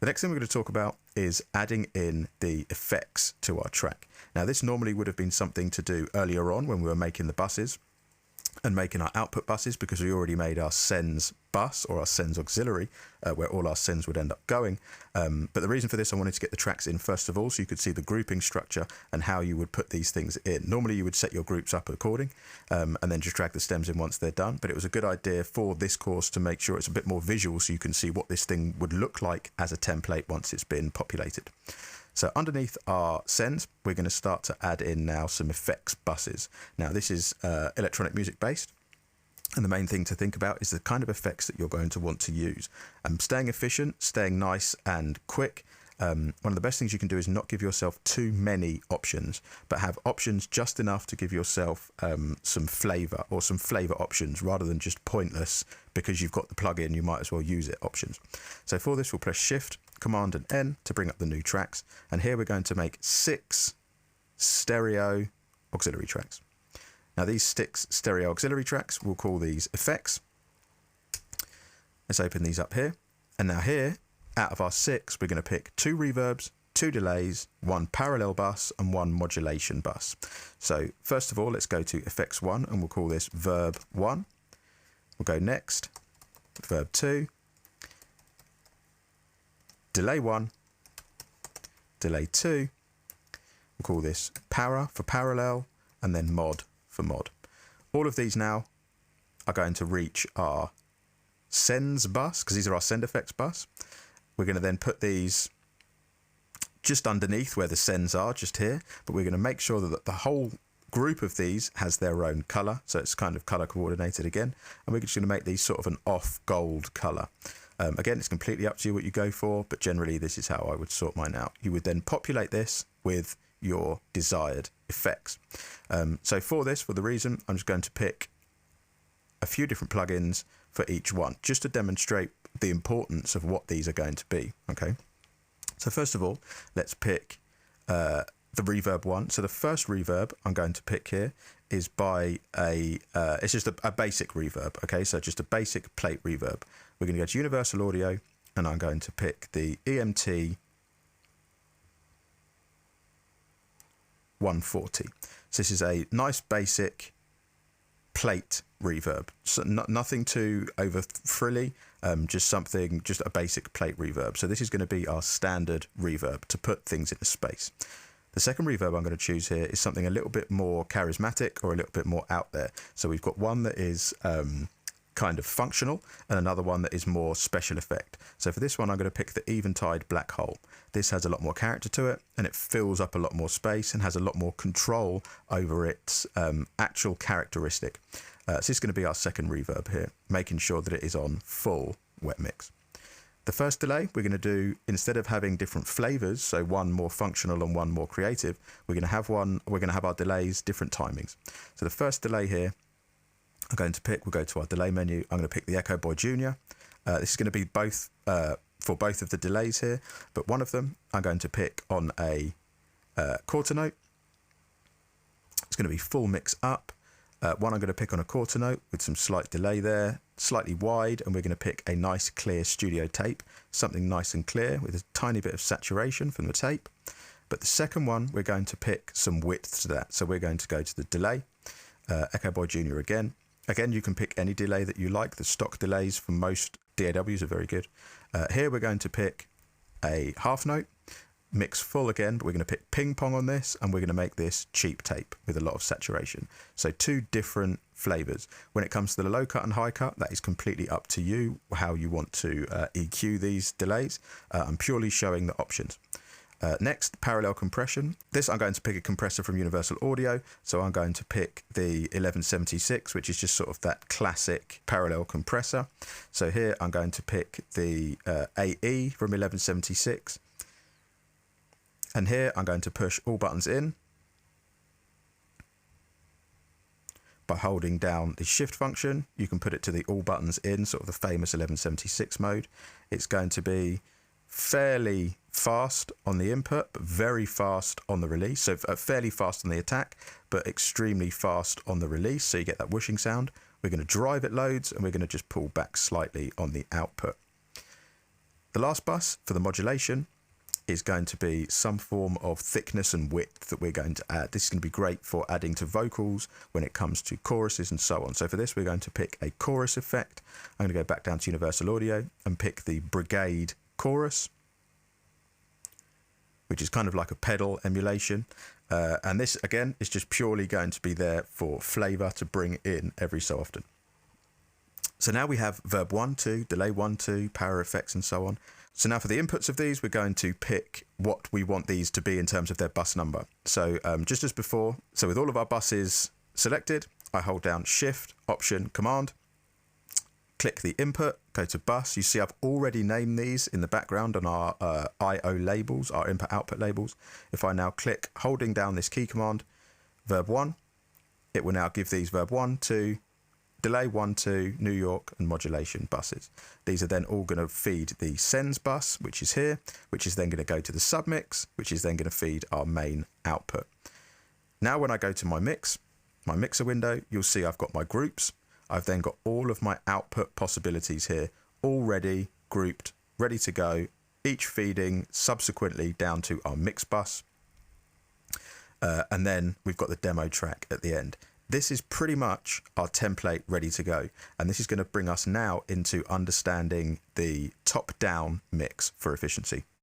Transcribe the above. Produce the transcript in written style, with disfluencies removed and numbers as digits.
The next thing we're going to talk about is adding in the effects to our track. Now, this normally would have been something to do earlier on when we were making the buses and making our output buses, because we already made our sends bus or our sends auxiliary where all our sends would end up going. But the reason for this, I wanted to get the tracks in first of all so you could see the grouping structure and how you would put these things in. Normally you would set your groups up according and then just drag the stems in once they're done. But it was a good idea for this course to make sure it's a bit more visual so you can see what this thing would look like as a template once it's been populated. So underneath our sends, we're going to start to add in now some effects buses. Now this is electronic music based, and the main thing to think about is the kind of effects that you're going to want to use. Staying efficient, staying nice and quick. One of the best things you can do is not give yourself too many options, but have options just enough to give yourself some flavor, or some flavor options, rather than just pointless because you've got the plugin, you might as well use it options. So for this, we'll press Shift, Command and N to bring up the new tracks. And here we're going to make 6 stereo auxiliary tracks. Now these 6 stereo auxiliary tracks, we'll call these effects. Let's open these up here. And now here, out of our 6, we're going to pick 2 reverbs, 2 delays, 1 parallel bus and 1 modulation bus. So first of all, let's go to effects 1 and we'll call this verb 1. We'll go next, verb 2, delay 1, delay 2, we'll call this para for parallel, and then mod for mod. All of these now are going to reach our sends bus, because these are our send effects bus. We're going to then put these just underneath where the sends are, just here, but we're going to make sure that the whole group of these has their own color, so it's kind of color coordinated again, and we're just going to make these sort of an off gold color. Again, it's completely up to you what you go for, but generally this is how I would sort mine out. You would then populate this with your desired effects. So for this, for the reason, I'm just going to pick a few different plugins for each one, just to demonstrate the importance of what these are going to be. Okay. So first of all, let's pick the reverb one. So the first reverb I'm going to pick here is by it's just a basic reverb. Okay, so just a basic plate reverb. We're going to go to Universal Audio, and I'm going to pick the EMT 140. So this is a nice basic plate reverb. So nothing too over frilly, just a basic plate reverb. So this is going to be our standard reverb to put things into space. The second reverb I'm going to choose here is something a little bit more charismatic or a little bit more out there. So we've got one that is kind of functional and another one that is more special effect. So for this one, I'm going to pick the Eventide Black Hole. This has a lot more character to it, and it fills up a lot more space and has a lot more control over its actual characteristic. So this is going to be our second reverb here, making sure that it is on full wet mix. The first delay we're going to do, instead of having different flavors, so one more functional and one more creative, we're going to have our delays different timings. So the first delay here, I'm going to pick, we'll go to our delay menu, I'm going to pick the Echo Boy Junior. This is going to be both for both of the delays here, but one of them I'm going to pick on a quarter note. It's going to be full mix up. One I'm going to pick on a quarter note with some slight delay there, slightly wide, and we're going to pick a nice clear studio tape, something nice and clear with a tiny bit of saturation from the tape. But the second one, we're going to pick some width to that. So we're going to go to the delay, Echo Boy Junior again. Again, you can pick any delay that you like. The stock delays for most DAWs are very good. Here we're going to pick a half note, mix full again, but we're going to pick ping pong on this, and we're going to make this cheap tape with a lot of saturation. So 2 different flavors. When it comes to the low cut and high cut, that is completely up to you how you want to EQ these delays. I'm purely showing the options. Next, parallel compression. This, I'm going to pick a compressor from Universal Audio. So I'm going to pick the 1176, which is just sort of that classic parallel compressor. So here I'm going to pick the AE from 1176. And here I'm going to push all buttons in by holding down the shift function. You can put it to the all buttons in, sort of the famous 1176 mode. It's going to be fairly fast on the input, but very fast on the release. So fairly fast on the attack, but extremely fast on the release. So you get that whooshing sound. We're going to drive it loads, and we're going to just pull back slightly on the output. The last bus for the modulation is going to be some form of thickness and width that we're going to add. This is going to be great for adding to vocals when it comes to choruses and so on. So for this, we're going to pick a chorus effect. I'm going to go back down to Universal Audio and pick the Brigade chorus, which is kind of like a pedal emulation. And this, again, is just purely going to be there for flavor to bring in every so often. So now we have verb 1, 2, delay 1, 2, power effects, and so on. So now for the inputs of these, we're going to pick what we want these to be in terms of their bus number. So just as before, so with all of our buses selected, I hold down Shift, Option, Command, click the input, go to bus. You see I've already named these in the background on our I/O labels, our input-output labels. If I now click holding down this key command, verb 1, it will now give these verb 1, 2, delay 1, 2, New York, and modulation buses. These are then all going to feed the sends bus, which is here, which is then going to go to the submix, which is then going to feed our main output. Now when I go to my mixer window, you'll see I've got my groups. I've then got all of my output possibilities here, already grouped, ready to go, each feeding subsequently down to our mix bus. And then we've got the demo track at the end. This is pretty much our template ready to go. And this is going to bring us now into understanding the top-down mix for efficiency.